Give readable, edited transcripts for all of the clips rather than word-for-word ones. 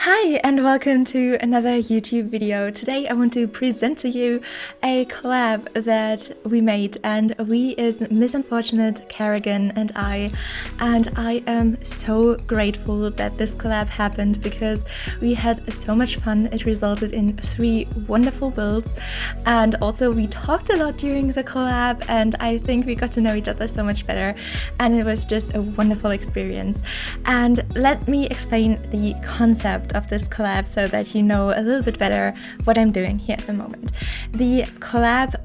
Hi and welcome to another YouTube video. Today I want to present to you a collab that we made, and we is Miss Unfortunate, Kerragen and I am so grateful that this collab happened because we had so much fun. It resulted in 3 wonderful builds, and also we talked a lot during the collab, and I think we got to know each other so much better, and it was just a wonderful experience. And let me explain the concept of this collab so that you know a little bit better what I'm doing here at the moment. The collab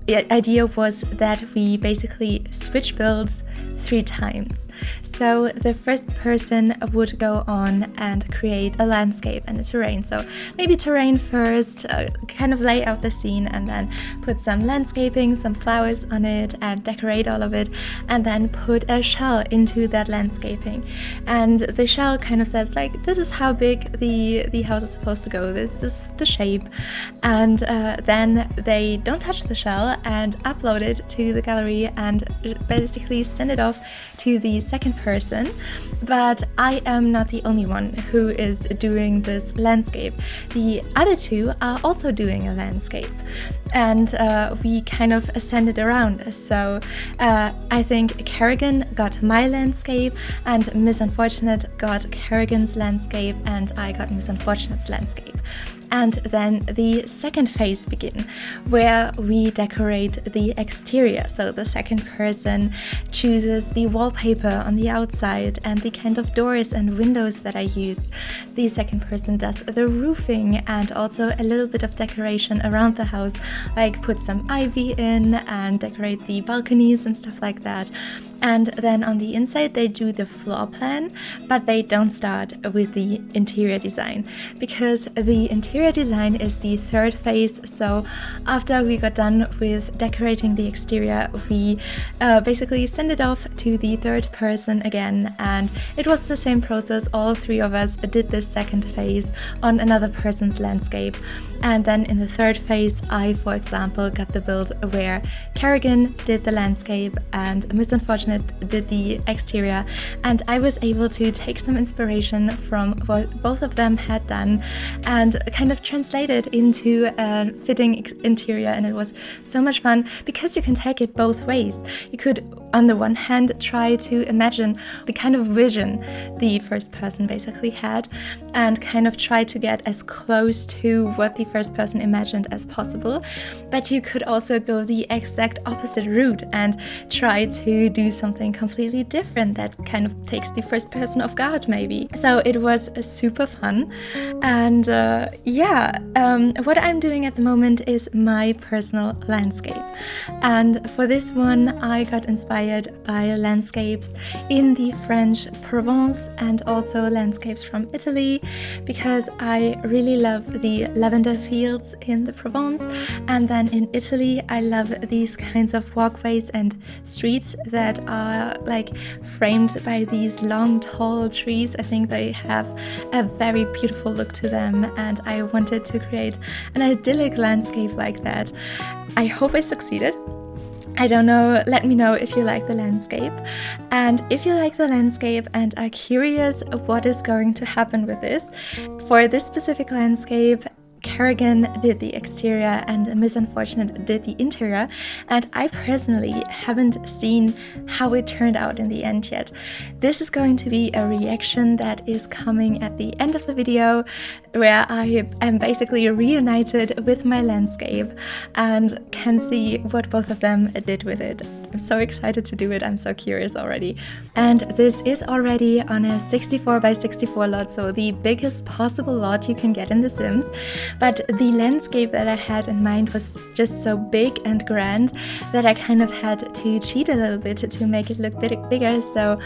idea was that we basically switch builds 3 times. So the first person would go on and create a landscape and a terrain. So maybe terrain first, kind of lay out the scene, and then put some landscaping, some flowers on it, and decorate all of it, and then put a shell into that landscaping. And the shell kind of says like, this is how big the house is supposed to go, this is the shape. And then they don't touch the shell and upload it to the gallery and basically send it off to the second person. But I am not the only one who is doing this landscape. The other 2 are also doing a landscape, and we kind of send it around. So I think Kerragen got my landscape, and Miss Unfortunate got Kerragen's landscape, and I got Miss Unfortunate's landscape. And then the second phase begins, where we decorate the exterior. So the second person chooses the wallpaper on the outside and the kind of doors and windows that I used. The second person does the roofing and also a little bit of decoration around the house, like put some ivy in and decorate the balconies and stuff like that. And then on the inside they do the floor plan, but they don't start with the interior design, because the interior design is the third phase. So after we got done with decorating the exterior, we basically send it off to the third person again, and it was the same process. All 3 of us did this second phase on another person's landscape. And then in the third phase, I, for example, got the build where Kerragen did the landscape and Miss Unfortunate did the exterior, and I was able to take some inspiration from what both of them had done and kind of translate it into a fitting interior. And it was so much fun because you can take it both ways. You could, on the one hand, try to imagine the kind of vision the first person basically had and kind of try to get as close to what the first person imagined as possible. But you could also go the exact opposite route and try to do something completely different that kind of takes the first person off guard maybe. So it was super fun. And what I'm doing at the moment is my personal landscape. And for this one, I got inspired by landscapes in the French Provence and also landscapes from Italy, because I really love the lavender fields in the Provence. And then in Italy, I love these kinds of walkways and streets that are like framed by these long, tall trees. I think they have a very beautiful look to them, and I wanted to create an idyllic landscape like that. I hope I succeeded. I don't know, let me know if you like the landscape. And if you like the landscape and are curious what is going to happen with this, for this specific landscape, Kerragen did the exterior and Miss Unfortunate did the interior, and I personally haven't seen how it turned out in the end yet. This is going to be a reaction that is coming at the end of the video, where I am basically reunited with my landscape and can see what both of them did with it. I'm so excited to do it, I'm so curious already. And this is already on a 64x64 lot, so the biggest possible lot you can get in The Sims. But the landscape that I had in mind was just so big and grand that I kind of had to cheat a little bit to make it look bigger. So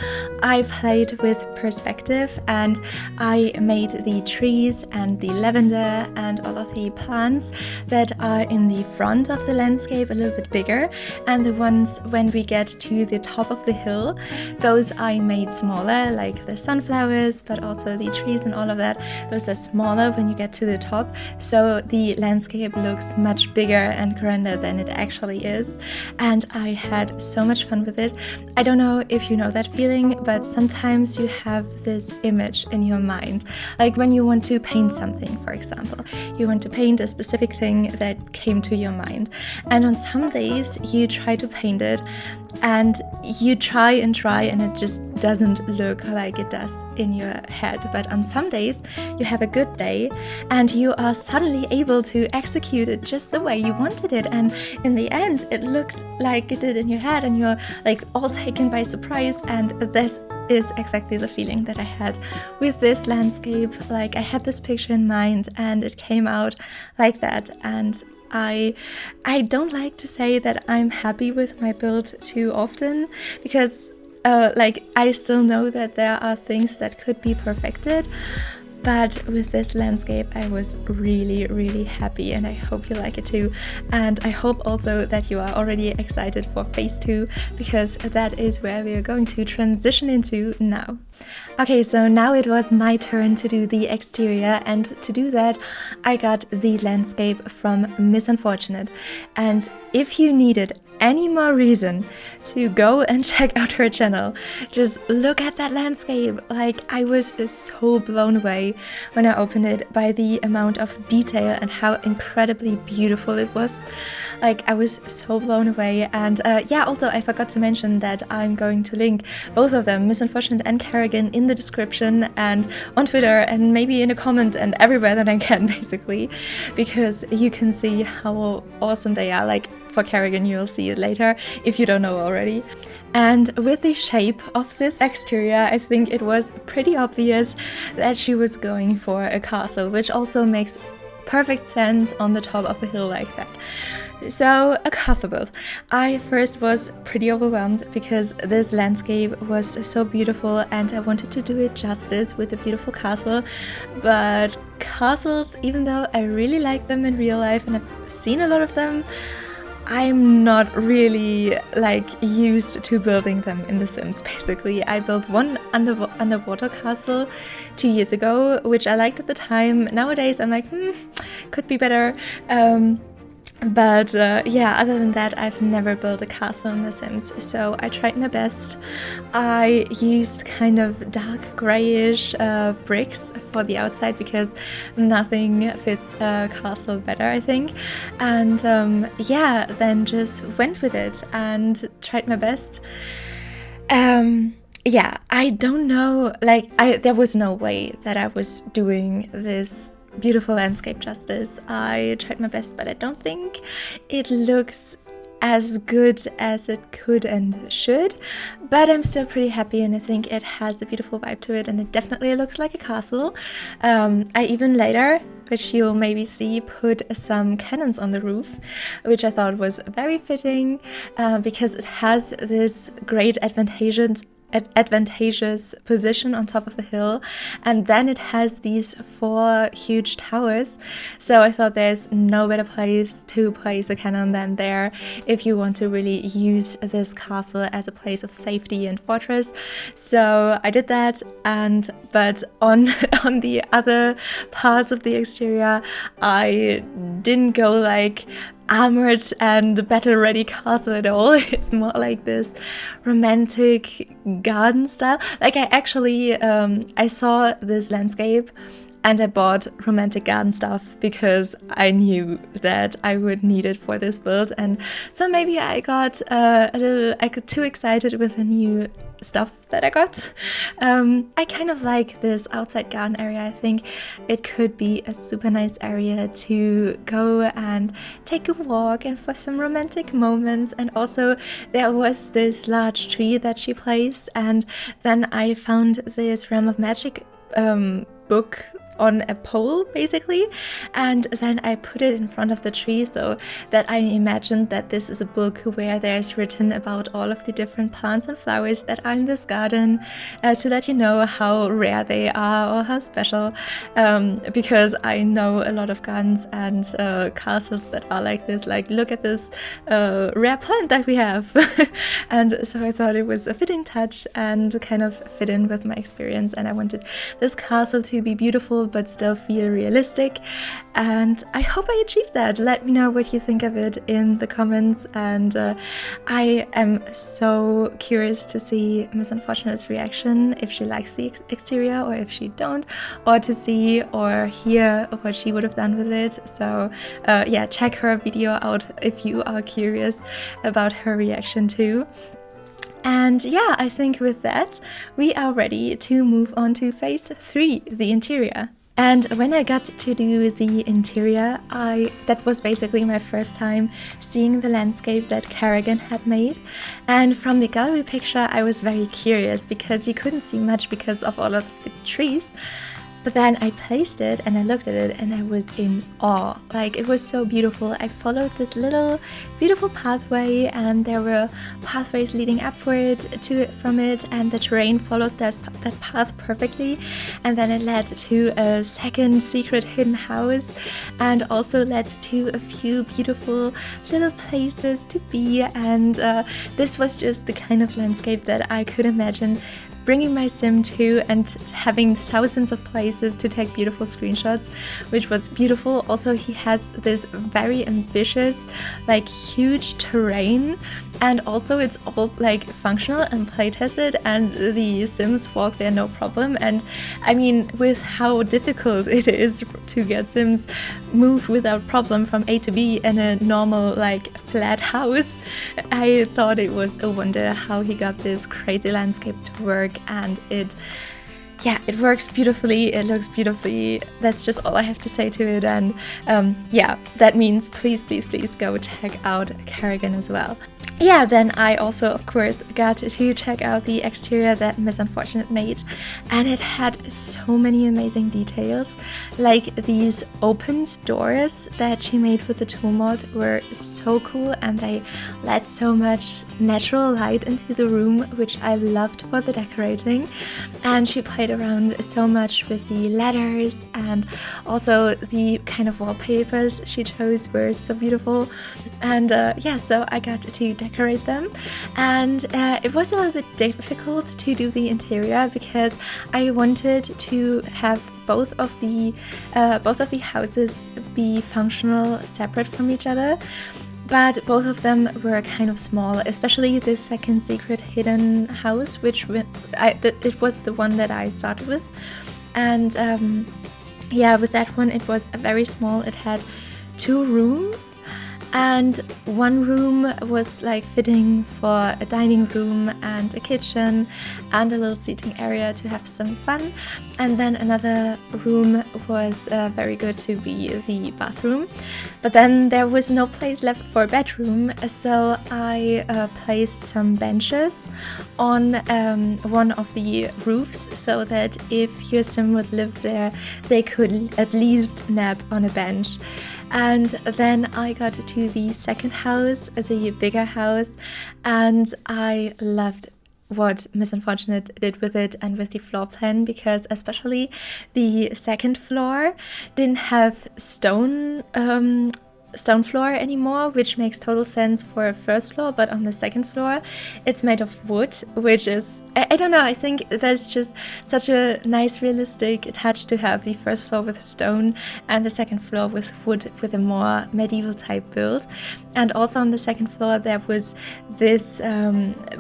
I played with perspective and I made the trees and the lavender and all of the plants that are in the front of the landscape a little bit bigger, and the ones when we get to the top of the hill, those I made smaller, like the sunflowers, but also the trees and all of that. Those are smaller when you get to the top, so the landscape looks much bigger and grander than it actually is, and I had so much fun with it. I don't know if you know that feeling, but sometimes you have this image in your mind, like when you want to paint something, for example. You want to paint a specific thing that came to your mind, and on some days you try to paint it and you try and it just doesn't look like it does in your head. But on some days you have a good day and you are suddenly able to execute it just the way you wanted it, and in the end it looked like it did in your head, and you're like all taken by surprise. And this is exactly the feeling that I had with this landscape. Like, I had this picture in mind and it came out like that, and I don't like to say that I'm happy with my build too often, because like, I still know that there are things that could be perfected. But with this landscape, I was really, really happy, and I hope you like it too. And I hope also that you are already excited for phase 2, because that is where we are going to transition into now. Okay, so now it was my turn to do the exterior, and to do that, I got the landscape from Miss Unfortunate. And if you needed any more reason to go and check out her channel, just look at that landscape. Like, I was so blown away when I opened it by the amount of detail and how incredibly beautiful it was. Like, I was so blown away. And yeah, also I forgot to mention that I'm going to link both of them, Miss Unfortunate and Kerragen, in the description and on Twitter and maybe in a comment and everywhere that I can, basically, because you can see how awesome they are. Like, for Kerragen, you'll see it later if you don't know already. And with the shape of this exterior, I think it was pretty obvious that she was going for a castle, which also makes perfect sense on the top of a hill like that. So, a castle build. I first was pretty overwhelmed because this landscape was so beautiful and I wanted to do it justice with a beautiful castle. But castles, even though I really like them in real life and I've seen a lot of them, I'm not really like used to building them in The Sims, basically. I built one underwater castle 2 years ago, which I liked at the time. Nowadays I'm like, could be better. But yeah, other than that, I've never built a castle in The Sims, so I tried my best. I used kind of dark grayish bricks for the outside because nothing fits a castle better, I think. And yeah, then just went with it and tried my best. Yeah, I don't know, like, there was no way that I was doing this beautiful landscape justice. I tried my best, but I don't think it looks as good as it could and should, but I'm still pretty happy and I think it has a beautiful vibe to it and it definitely looks like a castle. I even later, which you'll maybe see, put some cannons on the roof, which I thought was very fitting because it has this great advantageous position on top of the hill, and then it has these 4 huge towers, so I thought there's no better place to place a cannon than there if you want to really use this castle as a place of safety and fortress. So I did that, but on the other parts of the exterior I didn't go like armored and battle-ready castle at all. It's more like this romantic garden style. Like, I actually I saw this landscape and I bought romantic garden stuff because I knew that I would need it for this build, and so maybe I got I got too excited with the new stuff that I got. I kind of like this outside garden area. I think it could be a super nice area to go and take a walk and for some romantic moments. And also there was this large tree that she placed, and then I found this Realm of Magic book on a pole, basically, and then I put it in front of the tree so that I imagined that this is a book where there's written about all of the different plants and flowers that are in this garden, to let you know how rare they are or how special, because I know a lot of gardens and castles that are like this, like, look at this rare plant that we have. And so I thought it was a fitting touch and kind of fit in with my experience, and I wanted this castle to be beautiful, beautiful but still feel realistic, and I hope I achieved that. Let me know what you think of it in the comments, and I am so curious to see Miss Unfortunate's reaction, if she likes the exterior or if she don't, or to see or hear what she would have done with it. So yeah, check her video out if you are curious about her reaction too. And yeah, I think with that, we are ready to move on to phase 3, the interior. And when I got to do the interior, that was basically my first time seeing the landscape that Kerragen had made. And from the gallery picture, I was very curious because you couldn't see much because of all of the trees. But then I placed it and I looked at it and I was in awe. Like, it was so beautiful. I followed this little beautiful pathway, and there were pathways leading upward from it, and the terrain followed that path perfectly. And then it led to a second secret hidden house, and also led to a few beautiful little places to be. And this was just the kind of landscape that I could imagine bringing my sim to, and having thousands of places to take beautiful screenshots, which was beautiful. Also, he has this very ambitious, like, huge terrain, and also it's all like functional and play tested, and the sims walk there no problem. And I mean, with how difficult it is to get sims move without problem from A to B in a normal, like, flat house, I thought it was a wonder how he got this crazy landscape to work. And it works beautifully, it looks beautifully. That's just all I have to say to it. And yeah, that means please go check out Kerragen as well. Yeah, then I also, of course, got to check out the exterior that Miss Unfortunate made, and it had so many amazing details. Like, these opened doors that she made with the tool mod were so cool, and they let so much natural light into the room, which I loved for the decorating. And she played around so much with the letters, and also the kind of wallpapers she chose were so beautiful. And yeah, so I got to decorate them, and it was a little bit difficult to do the interior because I wanted to have both of the houses be functional, separate from each other. But both of them were kind of small, especially the second secret hidden house, which it was the one that I started with. And yeah, with that one, it was very small. It had 2 rooms, and one room was like fitting for a dining room and a kitchen and a little seating area to have some fun. And then another room was very good to be the bathroom. But then there was no place left for a bedroom, so I placed some benches on one of the roofs so that if your sim would live there, they could at least nap on a bench. And then I got to the second house, the bigger house, and I loved what Miss Unfortunate did with it and with the floor plan, because especially the second floor didn't have stone floor anymore, which makes total sense for a first floor, but on the second floor it's made of wood, which is, I don't know, I think that's just such a nice realistic touch to have the first floor with stone and the second floor with wood, with a more medieval type build. And also on the second floor there was this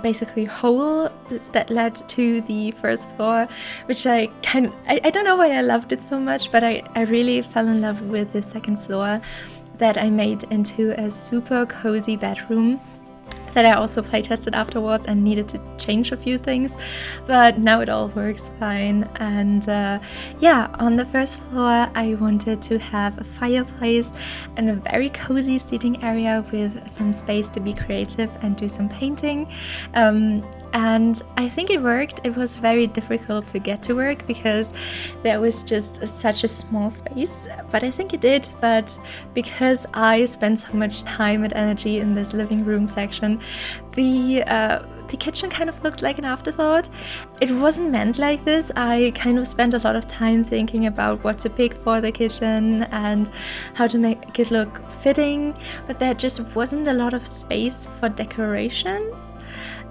basically hole that led to the first floor, which I don't know why I loved it so much, but I really fell in love with the second floor that I made into a super cozy bedroom that I also play tested afterwards and needed to change a few things, but now it all works fine. And yeah, on the first floor I wanted to have a fireplace and a very cozy seating area with some space to be creative and do some painting. And I think it worked. It was very difficult to get to work because there was just such a small space, but I think it did. But because I spent so much time and energy in this living room section, the kitchen kind of looked like an afterthought. It wasn't meant like this. I kind of spent a lot of time thinking about what to pick for the kitchen and how to make it look fitting, but there just wasn't a lot of space for decorations.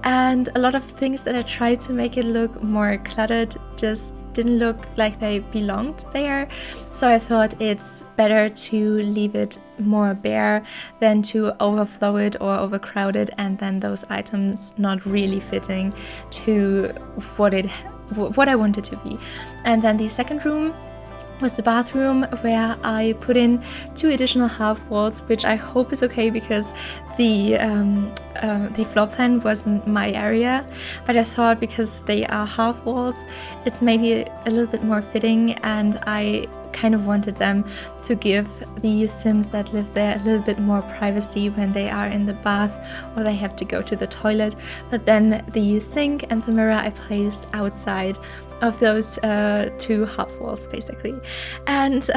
and a lot of things that I tried to make it look more cluttered just didn't look like they belonged there. So I thought it's better to leave it more bare than to overflow it or overcrowd it, and then those items not really fitting to what I wanted to be. And then the second room was the bathroom, where I put in 2 additional half walls, which I hope is okay because the floor plan wasn't my area, but I thought because they are half walls, it's maybe a little bit more fitting, and I kind of wanted them to give the Sims that live there a little bit more privacy when they are in the bath or they have to go to the toilet. But then the sink and the mirror I placed outside of those 2 half walls basically. And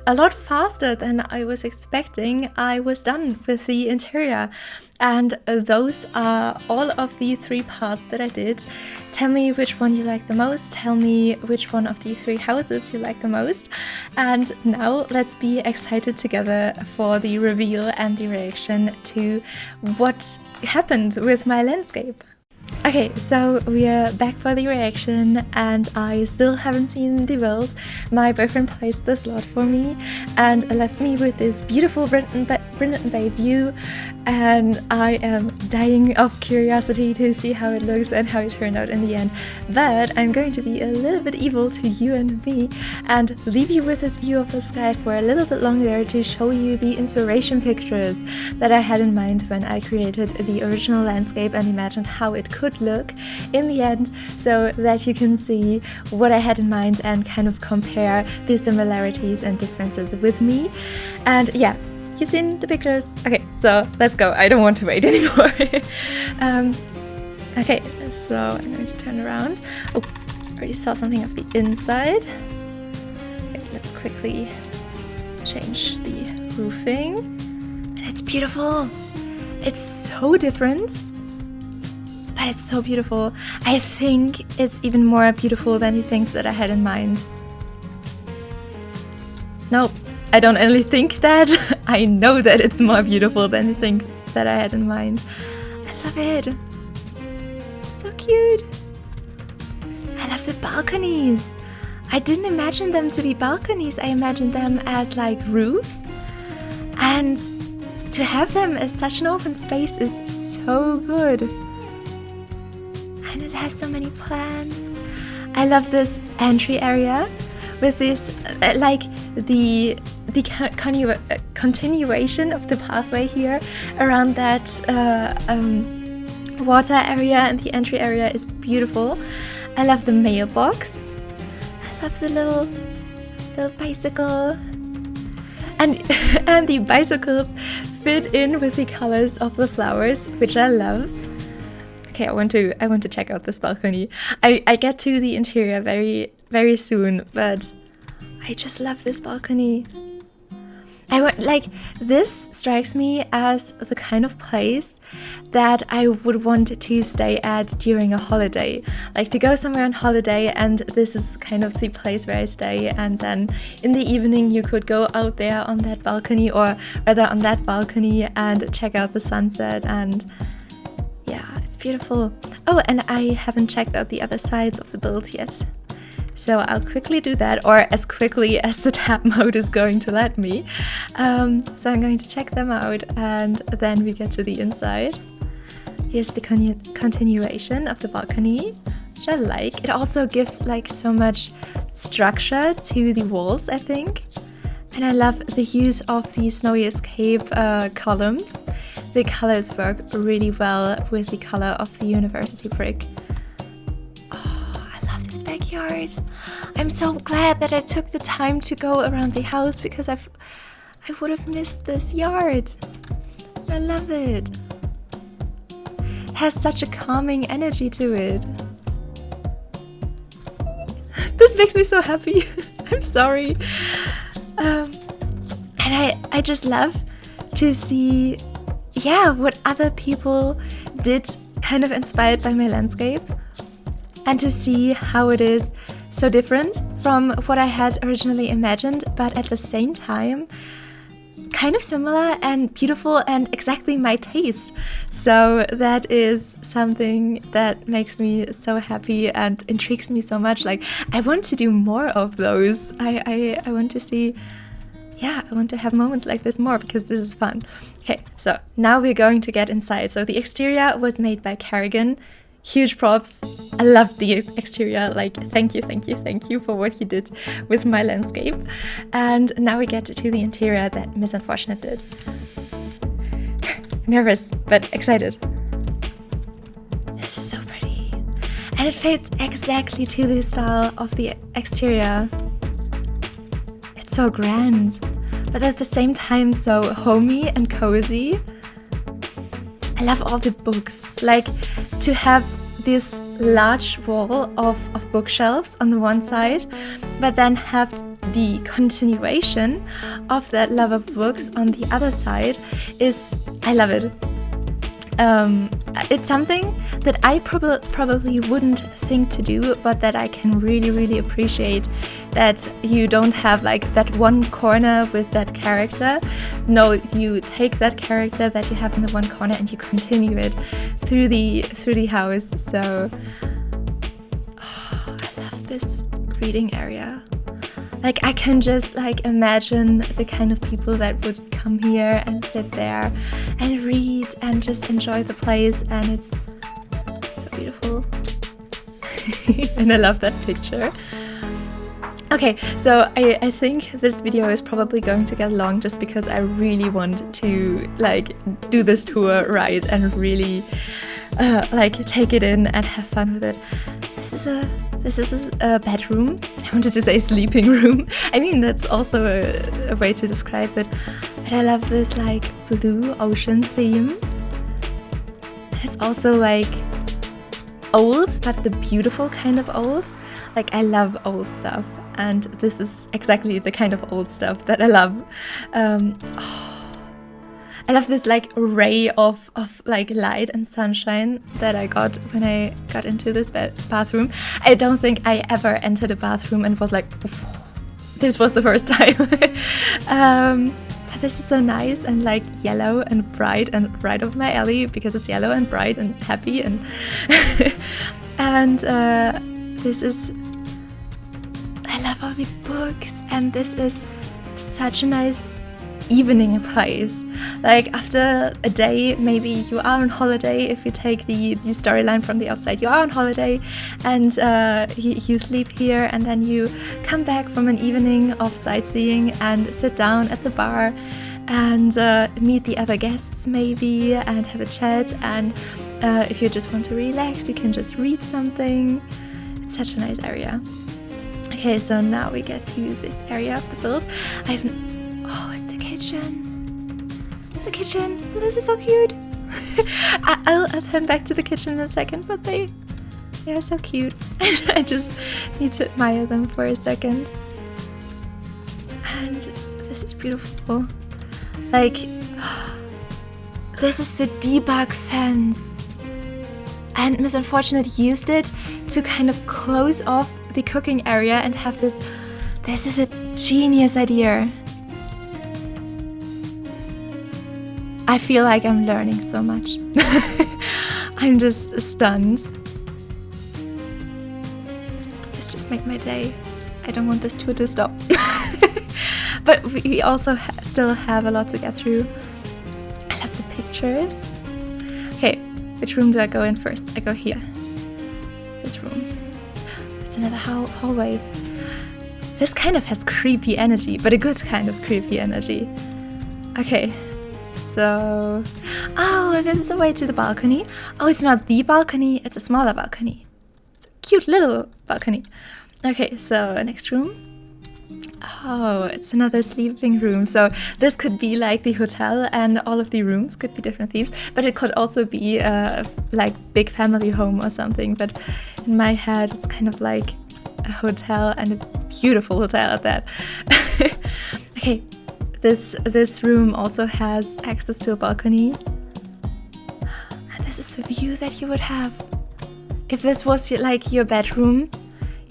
a lot faster than I was expecting, I was done with the interior. And those are all of the 3 parts that I did. Tell me which one you like the most, tell me which one of the 3 houses you like the most. And now let's be excited together for the reveal and the reaction to what happened with my landscape. Okay, so we are back for the reaction, and I still haven't seen the build. My boyfriend placed the slot for me and left me with this beautiful Brenton Bay view, and I am dying of curiosity to see how it looks and how it turned out in the end. But I'm going to be a little bit evil to you and me and leave you with this view of the sky for a little bit longer to show you the inspiration pictures that I had in mind when I created the original landscape and imagined how it could look in the end, so that you can see what I had in mind and kind of compare the similarities and differences with me. And yeah, you've seen the pictures. Okay, so let's go. I don't want to wait anymore. Okay, so I'm going to turn around. Oh, already saw something of the inside. Okay, let's quickly change the roofing. And it's beautiful. It's so different, but it's so beautiful. I think it's even more beautiful than the things that I had in mind. No, I don't only think that, I know that it's more beautiful than the things that I had in mind. I love it. So cute. I love the balconies. I didn't imagine them to be balconies. I imagined them as like roofs. And to have them as such an open space is so good. And it has so many plants. I love this entry area with this, like the continuation of the pathway here around that water area, and the entry area is beautiful. I love the mailbox. I love the little bicycle, and and the bicycles fit in with the colors of the flowers, which I love. Okay, I want to check out this balcony. I get to the interior very soon, but I just love this balcony. This strikes me as the kind of place that I would want to stay at during a holiday. Like to go somewhere on holiday, and this is kind of the place where I stay, and then in the evening you could go out there on that balcony, or rather on that balcony, and check out the sunset. And yeah, it's beautiful. Oh, and I haven't checked out the other sides of the build yet. So I'll quickly do that, or as quickly as the tab mode is going to let me. So I'm going to check them out, and then we get to the inside. Here's the continuation of the balcony, which I like. It also gives like so much structure to the walls, I think. And I love the use of the Snowy Escape columns. The colors work really well with the color of the university brick. Backyard. I'm so glad that I took the time to go around the house, because I would have missed this yard. I love it. It has such a calming energy to it. This makes me so happy. I'm sorry. And I just love to see, yeah, what other people did, kind of inspired by my landscape. And to see how it is so different from what I had originally imagined, but at the same time kind of similar and beautiful and exactly my taste. So that is something that makes me so happy and intrigues me so much. Like, I want to do more of those. I want to see, yeah, I want to have moments like this more because this is fun. Okay, so now we're going to get inside. So the exterior was made by Kerragen. Huge props. I love the exterior. Like, thank you for what you did with my landscape. And now we get to the interior that Miss Unfortunate did. Nervous, but excited. This is so pretty. And it fits exactly to the style of the exterior. It's so grand, but at the same time so homey and cozy. I love all the books. Like, to have this large wall of bookshelves on the one side, but then have the continuation of that love of books on the other side is, I love it. It's something that I probably wouldn't think to do, but that I can really appreciate, that you don't have like that one corner with that character. No, you take that character that you have in the one corner and you continue it through the house. So I love this reading area. Like, I can just like imagine the kind of people that would come here and sit there and read and just enjoy the place, and it's so beautiful. And I love that picture. Okay, so I think this video is probably going to get long just because I really want to like do this tour right and really like take it in and have fun with it. This is a bedroom. I wanted to say sleeping room. I mean, that's also a way to describe it. But I love this like blue ocean theme. It's also like old, but the beautiful kind of old. Like, I love old stuff, and this is exactly the kind of old stuff that I love. I love this like ray of like light and sunshine that I got when I got into this bathroom. I don't think I ever entered a bathroom and was like, this was the first time. But this is so nice and like yellow and bright and right up my alley because it's yellow and bright and happy and and this is, I love all the books, and this is such a nice evening place. Like, after a day, maybe you are on holiday, if you take the storyline from the outside, you are on holiday and you sleep here, and then you come back from an evening of sightseeing and sit down at the bar and meet the other guests maybe and have a chat, and if you just want to relax, you can just read something. It's such a nice area. Okay, so now we get to this area of the build. Oh, it's the kitchen. The kitchen. This is so cute. I'll turn back to the kitchen in a second, but they are so cute. I just need to admire them for a second. And this is beautiful. Like, this is the debug fence. And Miss Unfortunate used it to kind of close off the cooking area and have this. This is a genius idea. I feel like I'm learning so much. I'm just stunned. This just made my day. I don't want this tour to stop. But we also still have a lot to get through. I love the pictures. Okay, which room do I go in first? I go here. This room. It's another hallway. This kind of has creepy energy, but a good kind of creepy energy. Okay. So, oh, this is the way to the balcony. Oh, it's not the balcony, it's a smaller balcony. It's a cute little balcony. Okay, so next room. Oh, it's another sleeping room. So this could be like the hotel, and all of the rooms could be different themes, but it could also be like big family home or something. But in my head, it's kind of like a hotel, and a beautiful hotel at that. Okay. This room also has access to a balcony, and this is the view that you would have. If this was like your bedroom,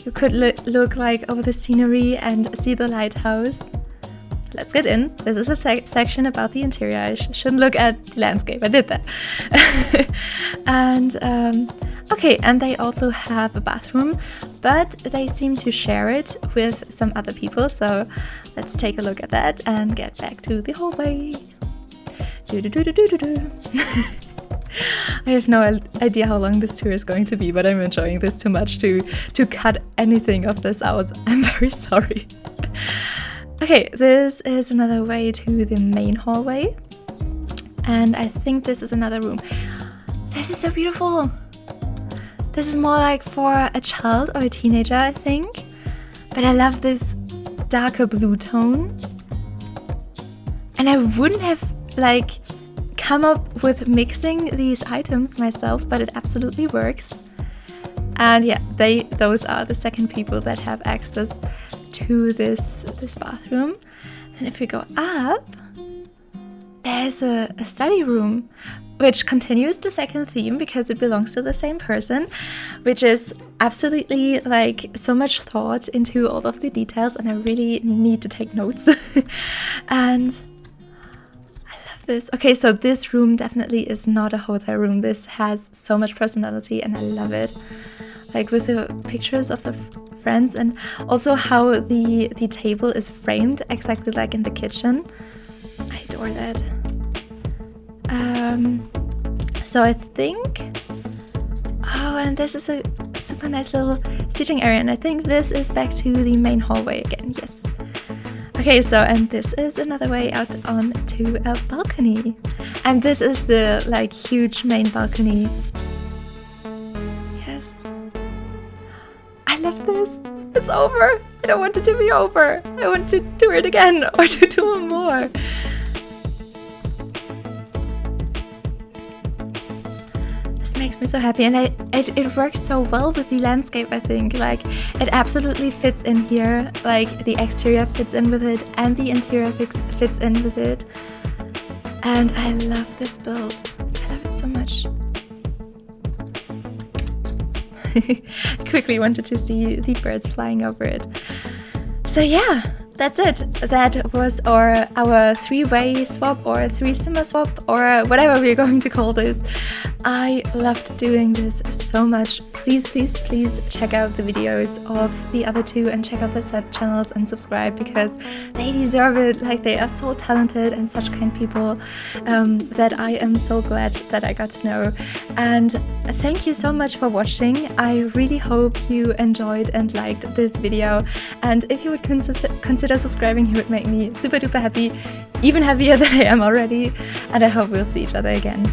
you could look like over the scenery and see the lighthouse. let's get in. This is a section about the interior. I shouldn't look at the landscape. I did that. And okay, and they also have a bathroom, but they seem to share it with some other people. So let's take a look at that and get back to the hallway. I have no idea how long this tour is going to be, but I'm enjoying this too much to cut anything of this out. I'm very sorry. Okay, this is another way to the main hallway. And I think this is another room. This is so beautiful. This is more like for a child or a teenager, I think. But I love this darker blue tone. And I wouldn't have like come up with mixing these items myself, but it absolutely works. And yeah, those are the second people that have access to this bathroom. And if we go up, there's a study room, which continues the second theme because it belongs to the same person, which is absolutely like so much thought into all of the details, and I really need to take notes. And this. Okay, so this room definitely is not a hotel room. This has so much personality and I love it. Like with the pictures of the friends and also how the table is framed exactly like in the kitchen. I adore that. So I think, oh, and this is a super nice little sitting area, and I think this is back to the main hallway again. Yes. Okay, so, and this is another way out onto a balcony. And this is the, like, huge main balcony. Yes. I love this. It's over. I don't want it to be over. I want to do it again or to do more. This makes me so happy, and it works so well with the landscape, I think. Like, it absolutely fits in here. Like, the exterior fits in with it and the interior fits in with it. And I love this build. I love it so much. Quickly wanted to see the birds flying over it. So yeah, that's it. That was our three-way swap or three-simmer swap or whatever we're going to call this. I loved doing this so much. Please, please, please check out the videos of the other two and check out the sub channels and subscribe because they deserve it. Like, they are so talented and such kind people that I am so glad that I got to know. And thank you so much for watching. I really hope you enjoyed and liked this video. And if you would consider subscribing, you would make me super duper happy, even happier than I am already. And I hope we'll see each other again.